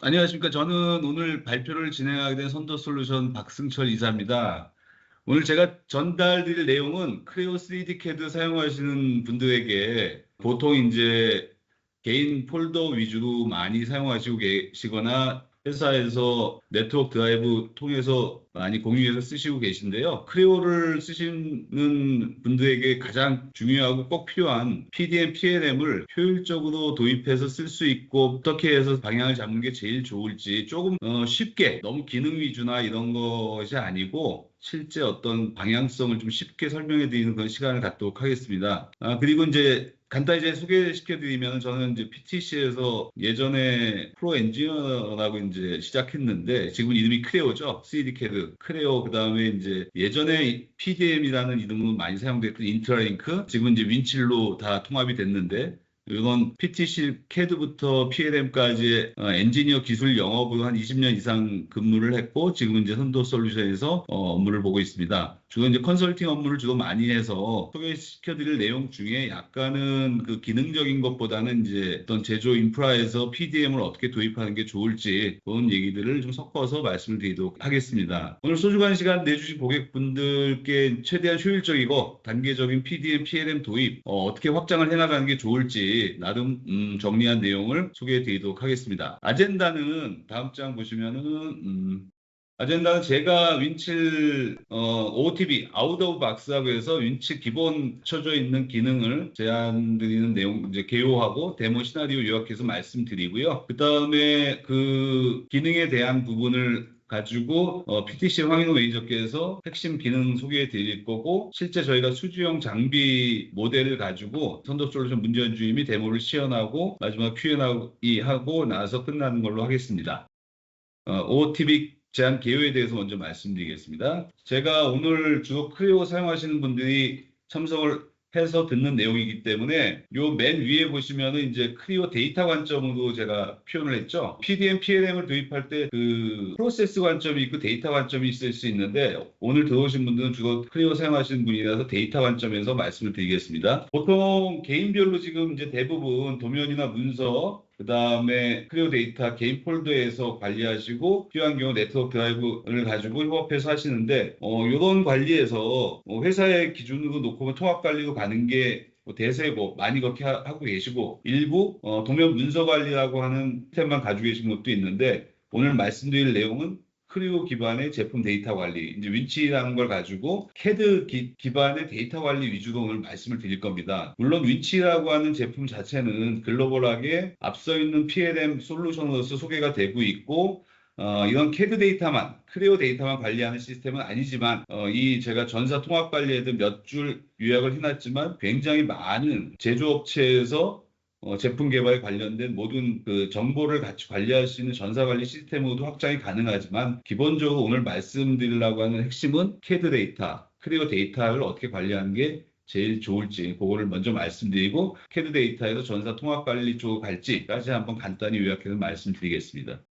안녕하십니까. 저는 오늘 발표를 진행하게 된 선도솔루션 박승철 이사입니다. 오늘 제가 전달드릴 내용은 크레오 3D CAD 사용하시는 분들에게 보통 이제 개인 폴더 위주로 많이 사용하시고 계시거나 회사에서 네트워크 드라이브 통해서 많이 공유해서 쓰시고 계신데요. 크레오를 쓰시는 분들에게 가장 중요하고 꼭 필요한 PDM, PLM을 효율적으로 도입해서 쓸 수 있고 어떻게 해서 방향을 잡는 게 제일 좋을지 조금 쉽게 너무 기능 위주나 이런 것이 아니고 실제 어떤 방향성을 좀 쉽게 설명해 드리는 그런 시간을 갖도록 하겠습니다. 그리고 이제 간단히 이제 소개시켜 드리면 저는 이제 PTC에서 예전에 프로 엔지니어라고 이제 시작했는데 지금 이름이 크레오죠. 3D CAD 크레오 그다음에 이제 예전에 PDM이라는 이름으로 많이 사용됐던 인트라링크 지금 이제 윈칠로 다 통합이 됐는데 이건 PTC CAD부터 PLM까지 엔지니어 기술 영업으로 한 20년 이상 근무를 했고 지금은 이제 선도 솔루션에서 업무를 보고 있습니다. 주로 이제 컨설팅 업무를 주로 많이 해서 소개시켜드릴 내용 중에 약간은 그 기능적인 것보다는 이제 어떤 제조 인프라에서 PDM을 어떻게 도입하는 게 좋을지 그런 얘기들을 좀 섞어서 말씀을 드리도록 하겠습니다. 오늘 소중한 시간 내주신 고객분들께 최대한 효율적이고 단계적인 PDM, PLM 도입 어떻게 확장을 해나가는 게 좋을지 나름 정리한 내용을 소개해 드리도록 하겠습니다. 아젠다는 다음 장 보시면은 아젠다는 제가 윈칠 OOTB 아웃 오브 박스라고 해서 윈칠 기본 쳐져 있는 기능을 제안드리는 내용 이제 개요하고 데모 시나리오 요약해서 말씀드리고요. 그 다음에 그 기능에 대한 부분을 가지고 PTC 황인호 매니저께서 핵심 기능 소개해 드릴 거고 실제 저희가 수주형 장비 모델을 가지고 선도솔루션 문재현 주임이 데모를 시연하고 마지막 Q&A 하고 나서 끝나는 걸로 하겠습니다. OOTB 제한 개요에 대해서 먼저 말씀드리겠습니다. 제가 오늘 주로 크레오 사용하시는 분들이 참석을 해서 듣는 내용이기 때문에 요 맨 위에 보시면은 이제 크레오 데이터 관점으로 제가 표현을 했죠. PDM, PLM을 도입할 때 그 프로세스 관점이 있고 데이터 관점이 있을 수 있는데 오늘 들어오신 분들은 주로 크레오 사용하시는 분이라서 데이터 관점에서 말씀을 드리겠습니다. 보통 개인별로 지금 이제 대부분 도면이나 문서 그 다음에 크레오 데이터 개인 폴더에서 관리하시고 필요한 경우 네트워크 드라이브를 가지고 협업해서 하시는데 이런 관리에서 회사의 기준으로 놓고 통합 관리로 가는 게 대세고 많이 그렇게 하고 계시고 일부 도면 문서 관리라고 하는 시스템만 가지고 계신 것도 있는데 오늘 말씀드릴 내용은 크리오 기반의 제품 데이터 관리, 이제 윈치라는 걸 가지고 CAD 기반의 데이터 관리 위주로 오늘 말씀을 드릴 겁니다. 물론 윈치라고 하는 제품 자체는 글로벌하게 앞서 있는 PLM 솔루션으로서 소개가 되고 있고 이런 CAD 데이터만, 크레오 데이터만 관리하는 시스템은 아니지만 이 제가 전사 통합 관리에도 몇 줄 요약을 해놨지만 굉장히 많은 제조업체에서 제품 개발에 관련된 모든 그 정보를 같이 관리할 수 있는 전사 관리 시스템으로도 확장이 가능하지만 기본적으로 오늘 말씀드리려고 하는 핵심은 CAD 데이터, 크레오 데이터를 어떻게 관리하는 게 제일 좋을지 그거를 먼저 말씀드리고 CAD 데이터에서 전사 통합 관리 쪽으로 갈지까지 한번 간단히 요약해서 말씀드리겠습니다.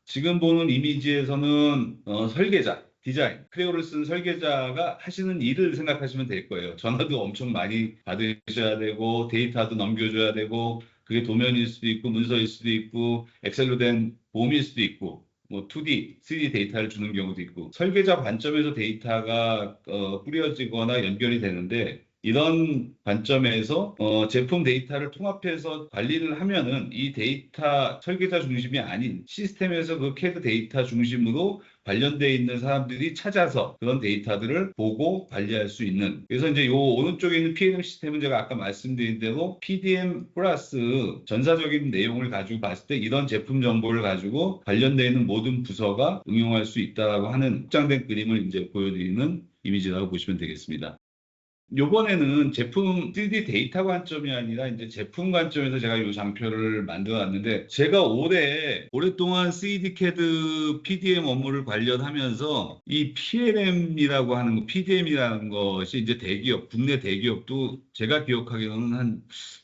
지금 보는 이미지에서는 설계자, 디자인, 크레오를 쓴 설계자가 하시는 일을 생각하시면 될 거예요. 전화도 엄청 많이 받으셔야 되고 데이터도 넘겨줘야 되고 그게 도면일 수도 있고 문서일 수도 있고 엑셀로 된 폼일 수도 있고 뭐 2D, 3D 데이터를 주는 경우도 있고 설계자 관점에서 데이터가 뿌려지거나 연결이 되는데 이런 관점에서 제품 데이터를 통합해서 관리를 하면은 이 데이터 설계자 중심이 아닌 시스템에서 그 CAD 데이터 중심으로 관련되어 있는 사람들이 찾아서 그런 데이터들을 보고 관리할 수 있는. 그래서 이제 요 오른쪽에 있는 PLM 시스템은 제가 아까 말씀드린 대로 PDM 플러스 전사적인 내용을 가지고 봤을 때 이런 제품 정보를 가지고 관련되어 있는 모든 부서가 응용할 수 있다라고 하는 확장된 그림을 이제 보여드리는 이미지라고 보시면 되겠습니다. 요번에는 제품 3D 데이터 관점이 아니라 이제 제품 관점에서 제가 이 장표를 만들어 놨는데 제가 오랫동안 3D CAD PDM 업무를 관련하면서 이 PLM이라고 하는 거, PDM이라는 것이 이제 대기업, 국내 대기업도 제가 기억하기로는 한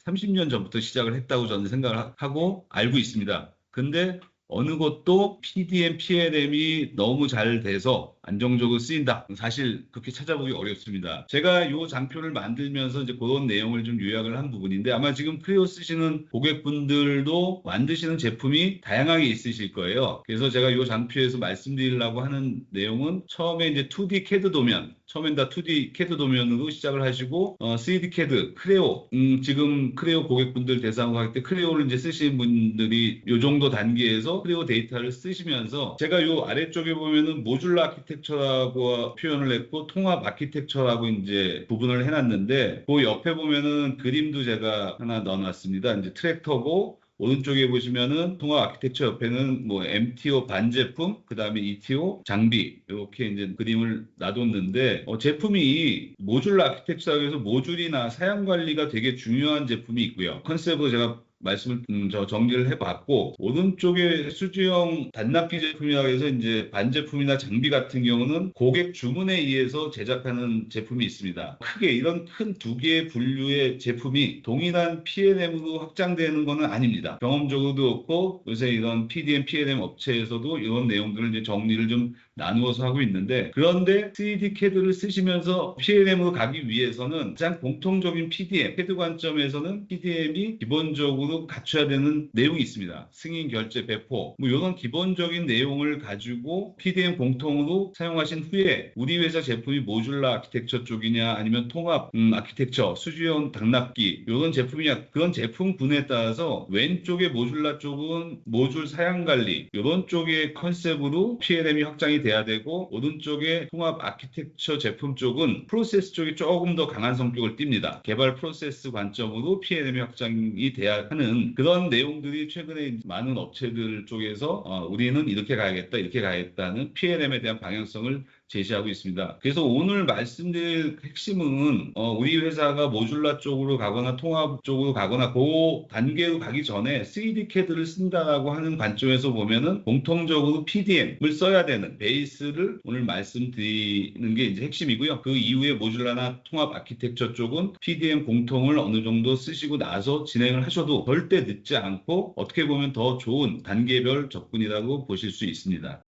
30년 전부터 시작을 했다고 저는 생각을 하고 알고 있습니다. 근데 어느 것도 PDM, PLM이 너무 잘 돼서 안정적으로 쓰인다. 사실 그렇게 찾아보기 어렵습니다. 제가 이 장표를 만들면서 이제 그런 내용을 좀 요약을 한 부분인데 아마 지금 크레오 쓰시는 고객분들도 만드시는 제품이 다양하게 있으실 거예요. 그래서 제가 이 장표에서 말씀드리려고 하는 내용은 처음에 이제 2D CAD 도면, 처음엔 다 2D CAD 도면으로 시작을 하시고 3D CAD, 크레오, 지금 크레오 고객분들 대상으로 할 때 크레오를 이제 쓰시는 분들이 이 정도 단계에서 크레오 데이터를 쓰시면서 제가 이 아래쪽에 보면은 모듈러 아키텍처라고 표현을 했고 통합 아키텍처라고 이제 구분을 해놨는데 그 옆에 보면은 그림도 제가 하나 넣어놨습니다. 이제 트랙터고 오른쪽에 보시면은 통합 아키텍처 옆에는 뭐 MTO 반제품, 그 다음에 ETO 장비 이렇게 이제 그림을 놔뒀는데 제품이 모듈러 아키텍처라고 해서 모듈이나 사양 관리가 되게 중요한 제품이 있고요. 컨셉으로 제가 말씀을 정리를 해봤고 오른쪽에 수주형 단납기 제품이라고 해서 이제 반제품이나 장비 같은 경우는 고객 주문에 의해서 제작하는 제품이 있습니다. 크게 이런 큰 두 개의 분류의 제품이 동일한 P&M으로 확장되는 것은 아닙니다. 경험적으로도 그렇고 요새 이런 PDM, PLM 업체에서도 이런 내용들을 이제 정리를 좀 나누어서 하고 있는데 그런데 3D CAD를 쓰시면서 PLM으로 가기 위해서는 가장 공통적인 PDM, CAD 관점에서는 PDM이 기본적으로 갖춰야 되는 내용이 있습니다. 승인, 결제, 배포 뭐 이런 기본적인 내용을 가지고 PDM 공통으로 사용하신 후에 우리 회사 제품이 모듈러 아키텍처 쪽이냐 아니면 통합 아키텍처, 수주형 당납기 이런 제품이냐 그런 제품군에 따라서 왼쪽의 모듈러 쪽은 모듈 사양 관리 이런 쪽의 컨셉으로 PLM이 확장이 돼야 되고 오른쪽에 통합 아키텍처 제품 쪽은 프로세스 쪽이 조금 더 강한 성격을 띱니다. 개발 프로세스 관점으로 PLM이 확장이 돼야 하는 그런 내용들이 최근에 많은 업체들 쪽에서 우리는 이렇게 가야겠다 이렇게 가야겠다는 PLM에 대한 방향성을 제시하고 있습니다. 그래서 오늘 말씀드릴 핵심은 우리 회사가 모듈러 쪽으로 가거나 통합 쪽으로 가거나 그 단계로 가기 전에 3D CAD를 쓴다라고 하는 관점에서 보면은 공통적으로 PDM을 써야 되는 베이스를 오늘 말씀드리는 게 이제 핵심이고요. 그 이후에 모듈러나 통합 아키텍처 쪽은 PDM 공통을 어느 정도 쓰시고 나서 진행을 하셔도 절대 늦지 않고 어떻게 보면 더 좋은 단계별 접근이라고 보실 수 있습니다.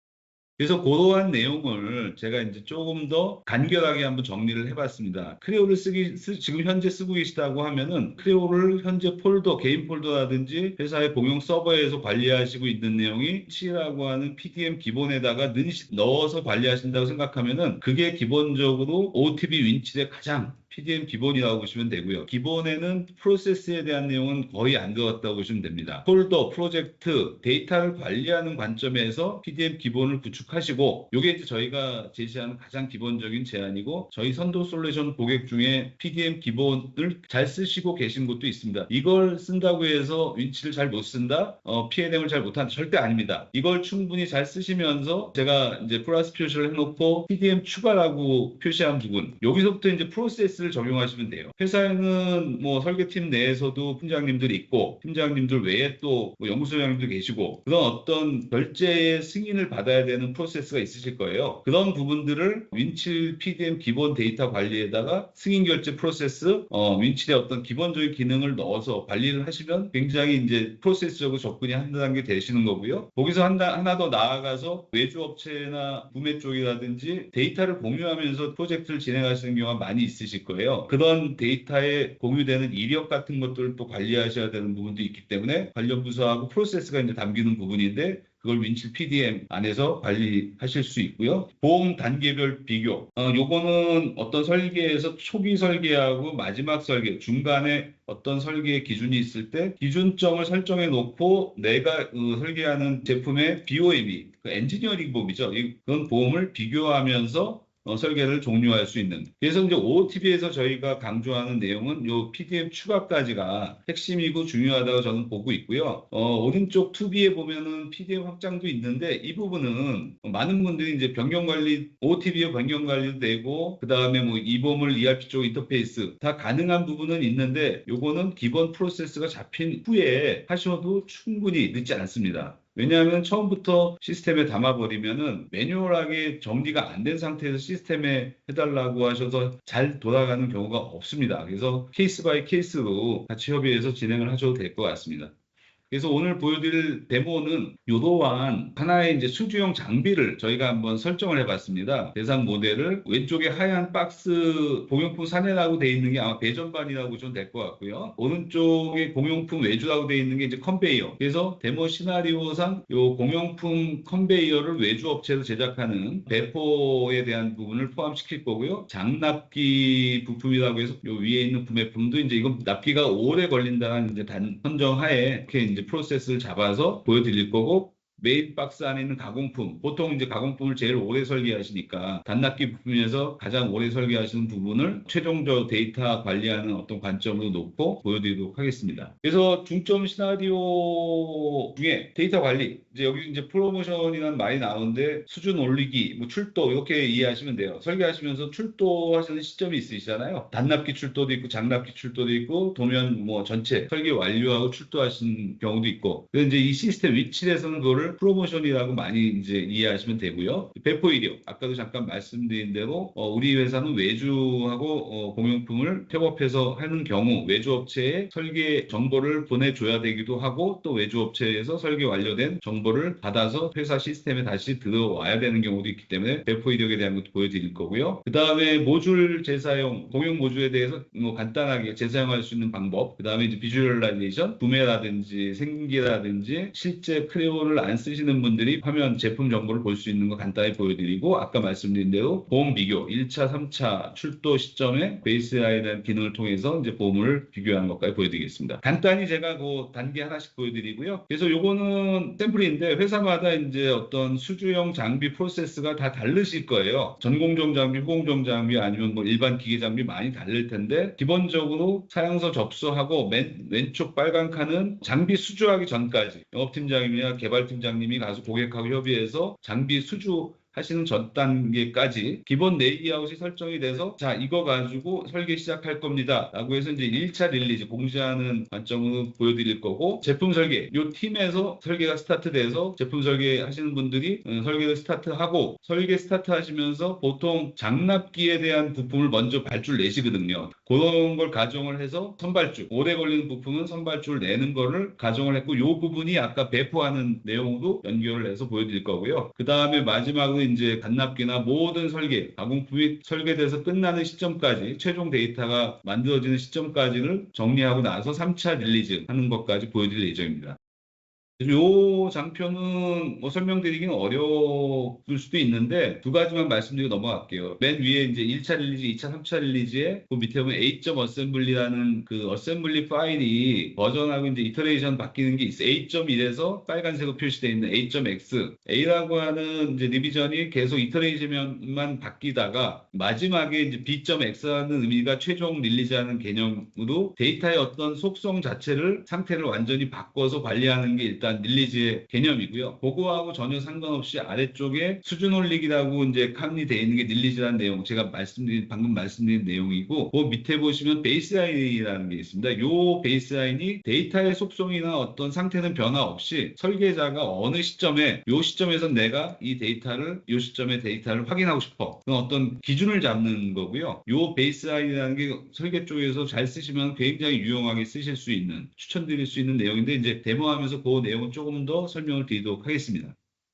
그래서 그러한 내용을 제가 이제 조금 더 간결하게 한번 정리를 해봤습니다. 크레오를 지금 현재 쓰고 계시다고 하면은 크레오를 현재 폴더, 개인 폴더라든지 회사의 공용 서버에서 관리하시고 있는 내용이 C라고 하는 PDM 기본에다가 넣어서 관리하신다고 생각하면은 그게 기본적으로 OTB 윈칠의 가장 PDM 기본이라고 보시면 되고요. 기본에는 프로세스에 대한 내용은 거의 안 들어갔다고 보시면 됩니다. 폴더, 프로젝트, 데이터를 관리하는 관점에서 PDM 기본을 구축하시고 이게 이제 저희가 제시하는 가장 기본적인 제안이고 저희 선도 솔루션 고객 중에 PDM 기본을 잘 쓰시고 계신 곳도 있습니다. 이걸 쓴다고 해서 윈치를 잘 못 쓴다? PLM을 잘 못한다? 절대 아닙니다. 이걸 충분히 잘 쓰시면서 제가 이제 플러스 표시를 해놓고 PDM 추가라고 표시한 부분 여기서부터 이제 프로세스 를 적용하시면 돼요. 회사에는 뭐 설계팀 내에서도 팀장님들이 있고 팀장님들 외에 또 뭐 연구소장님도 계시고 그런 어떤 결제의 승인을 받아야 되는 프로세스가 있으실 거예요. 그런 부분들을 윈칠 PDM 기본 데이터 관리에다가 승인 결제 프로세스, 윈칠의 어떤 기본적인 기능을 넣어서 관리를 하시면 굉장히 이제 프로세스적으로 접근이 한 단계 되시는 거고요. 거기서 하나 더 나아가서 외주업체나 구매 쪽이라든지 데이터를 공유하면서 프로젝트를 진행하시는 경우가 많이 있으실 거예요. 그런 데이터에 공유되는 이력 같은 것들을 또 관리하셔야 되는 부분도 있기 때문에 관련 부서하고 프로세스가 이제 담기는 부분인데 그걸 윈칠 PDM 안에서 관리하실 수 있고요. 보험 단계별 비교. 요거는 어떤 설계에서 초기 설계하고 마지막 설계, 중간에 어떤 설계의 기준이 있을 때 기준점을 설정해 놓고 내가 설계하는 제품의 BOM이, 그 엔지니어링 보험이죠. 그런 보험을 비교하면서 설계를 종료할 수 있는. 그래서 이제 OOTB에서 저희가 강조하는 내용은 요 PDM 추가까지가 핵심이고 중요하다고 저는 보고 있고요. 오른쪽 2B에 보면은 PDM 확장도 있는데 이 부분은 많은 분들이 이제 변경 관리, OOTB에 변경 관리도 되고 그 다음에 뭐 이보물 ERP 쪽 인터페이스 다 가능한 부분은 있는데 요거는 기본 프로세스가 잡힌 후에 하셔도 충분히 늦지 않습니다. 왜냐하면 처음부터 시스템에 담아버리면은 매뉴얼하게 정리가 안 된 상태에서 시스템에 해달라고 하셔서 잘 돌아가는 경우가 없습니다. 그래서 케이스 바이 케이스로 같이 협의해서 진행을 하셔도 될 것 같습니다. 그래서 오늘 보여드릴 데모는 이러한 하나의 이제 수주용 장비를 저희가 한번 설정을 해봤습니다. 대상 모델을 왼쪽에 하얀 박스 공용품 사내라고 되어 있는 게 아마 배전반이라고 보시면 될 것 같고요. 오른쪽에 공용품 외주라고 되어 있는 게 이제 컨베이어. 그래서 데모 시나리오상 이 공용품 컨베이어를 외주 업체에서 제작하는 배포에 대한 부분을 포함시킬 거고요. 장납기 부품이라고 해서 요 위에 있는 구매품도 이제 이건 납기가 오래 걸린다는 이제 선정하에 이렇게 이제 프로세스를 잡아서 보여드릴 거고, 메인 박스 안에 있는 가공품, 보통 이제 가공품을 제일 오래 설계하시니까 단납기 부분에서 가장 오래 설계하시는 부분을 최종적 데이터 관리하는 어떤 관점으로 놓고 보여드리도록 하겠습니다. 그래서 중점 시나리오 중에 데이터 관리, 이제 여기 이제 프로모션이라는 말이 나오는데 수준 올리기, 뭐 출도 이렇게 이해하시면 돼요. 설계하시면서 출도하시는 시점이 있으시잖아요. 단납기 출도도 있고 장납기 출도도 있고 도면 뭐 전체 설계 완료하고 출도하신 경우도 있고. 그래서 이제 이 시스템 위치에서는 그거를 프로모션이라고 많이 이제 이해하시면 되고요. 배포 이력, 아까도 잠깐 말씀드린 대로 우리 회사는 외주하고 공용품을 협업해서 하는 경우 외주업체에 설계 정보를 보내줘야 되기도 하고, 또 외주업체에서 설계 완료된 정보를 받아서 회사 시스템에 다시 들어와야 되는 경우도 있기 때문에 배포 이력에 대한 것도 보여드릴 거고요. 그 다음에 모듈 재사용, 공용 모듈에 대해서 뭐 간단하게 재사용할 수 있는 방법, 그 다음에 이제 비주얼라이제이션, 구매라든지 생기라든지 실제 크레오를 안 쓰시는 분들이 화면 제품 정보를 볼 수 있는 거 간단히 보여드리고, 아까 말씀드린 대로 보험 비교 1차, 3차 출도 시점에 베이스라인이라는 기능을 통해서 이제 보험을 비교하는 것까지 보여드리겠습니다. 간단히 제가 그 단계 하나씩 보여드리고요. 그래서 요거는 샘플인데 회사마다 이제 어떤 수주용 장비 프로세스가 다 다르실 거예요. 전공정 장비, 후공정 장비 아니면 뭐 일반 기계 장비 많이 다를 텐데, 기본적으로 사양서 접수하고 맨 왼쪽 빨간 칸은 장비 수주하기 전까지 영업팀장이나 개발팀장님이 가서 고객하고 협의해서 장비 수주 하시는 전 단계까지 기본 레이아웃이 설정이 돼서, 자, 이거 가지고 설계 시작할 겁니다 라고 해서 이제 1차 릴리즈 공지하는 관점으로 보여드릴 거고, 제품 설계, 이 팀에서 설계가 스타트돼서 제품 설계 하시는 분들이 설계를 스타트하고, 설계 스타트 하시면서 보통 장납기에 대한 부품을 먼저 발주를 내시거든요. 그런 걸 가정을 해서 선발주, 오래 걸리는 부품은 선발주를 내는 거를 가정을 했고, 이 부분이 아까 배포하는 내용으로 연결을 해서 보여드릴 거고요. 그 다음에 마지막으로 이제 간납기나 모든 설계, 가공품이 설계돼서 끝나는 시점까지, 최종 데이터가 만들어지는 시점까지를 정리하고 나서 3차 릴리즈 하는 것까지 보여드릴 예정입니다. 요 장표는 뭐 설명드리기는 어려울 수도 있는데 두 가지만 말씀드리고 넘어갈게요. 맨 위에 이제 1차 릴리즈, 2차, 3차 릴리즈에 그 밑에 보면 A.assembly라는 그 어셈블리 파일이 버전하고 이제 이터레이션 바뀌는 게 있어요. A.1에서 빨간색으로 표시되어 있는 A.x. A라고 하는 이제 리비전이 계속 이터레이션만 바뀌다가 마지막에 이제 B.x라는 의미가 최종 릴리즈하는 개념으로 데이터의 어떤 속성 자체를 상태를 완전히 바꿔서 관리하는 게 일단 릴리즈의 개념이고요. 그거하고 전혀 상관없이 아래쪽에 수준 올리기라고 이제 칸이 되어 있는 게 릴리즈라는 내용, 제가 방금 말씀드린 내용이고, 그 밑에 보시면 베이스라인이라는 게 있습니다. 요 베이스라인이 데이터의 속성이나 어떤 상태는 변화 없이 설계자가 어느 시점에, 요 시점에서 내가 이 데이터를, 요 시점의 데이터를 확인하고 싶어, 그런 어떤 기준을 잡는 거고요. 요 베이스라인이라는 게 설계 쪽에서 잘 쓰시면 굉장히 유용하게 쓰실 수 있는, 추천드릴 수 있는 내용인데, 이제 데모하면서 그 내용은 조금 더 설명을 드리도록 하겠습니다.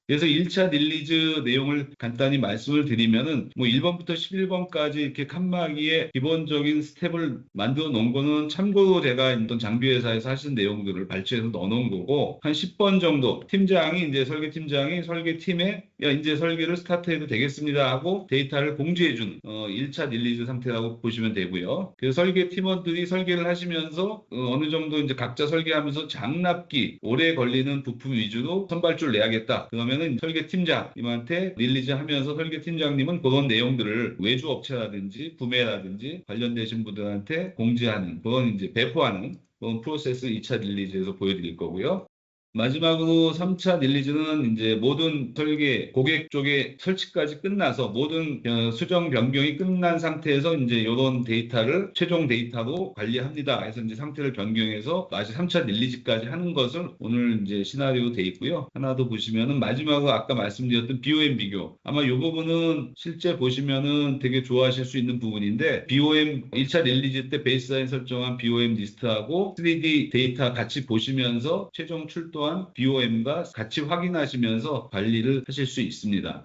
그래서 1차 릴리즈 내용을 간단히 말씀을 드리면은 뭐 1번부터 11번까지 이렇게 칸막이에 기본적인 스텝을 만들어 놓은 거는 참고로 제가 있던 장비회사에서 하신 내용들을 발췌해서 넣어 놓은 거고, 한 10번 정도 팀장이 이제 설계팀장이 설계팀에 야 이제 설계를 스타트해도 되겠습니다 하고 데이터를 공지해 주는 1차 릴리즈 상태라고 보시면 되고요. 그래서 설계 팀원들이 설계를 하시면서 어느 정도 이제 각자 설계하면서 장납기, 오래 걸리는 부품 위주로 선발주를 내야겠다. 그러면은 설계팀장님한테 릴리즈 하면서 설계팀장님은 그런 내용들을 외주업체라든지 구매라든지 관련되신 분들한테 공지하는, 그건 이제 배포하는 그런 프로세스 2차 릴리즈에서 보여드릴 거고요. 마지막으로 3차 릴리즈는 이제 모든 설계, 고객 쪽의 설치까지 끝나서 모든 수정 변경이 끝난 상태에서 이제 이런 데이터를 최종 데이터로 관리합니다. 그래서 이제 상태를 변경해서 다시 3차 릴리즈까지 하는 것을 오늘 이제 시나리오 돼 있고요. 하나 더 보시면은 마지막으로 아까 말씀드렸던 BOM 비교. 아마 이 부분은 실제 보시면은 되게 좋아하실 수 있는 부분인데 BOM 1차 릴리즈 때 베이스라인 설정한 BOM 리스트하고 3D 데이터 같이 보시면서 최종 출도한 BOM과 같이 확인하시면서 관리를 하실 수 있습니다.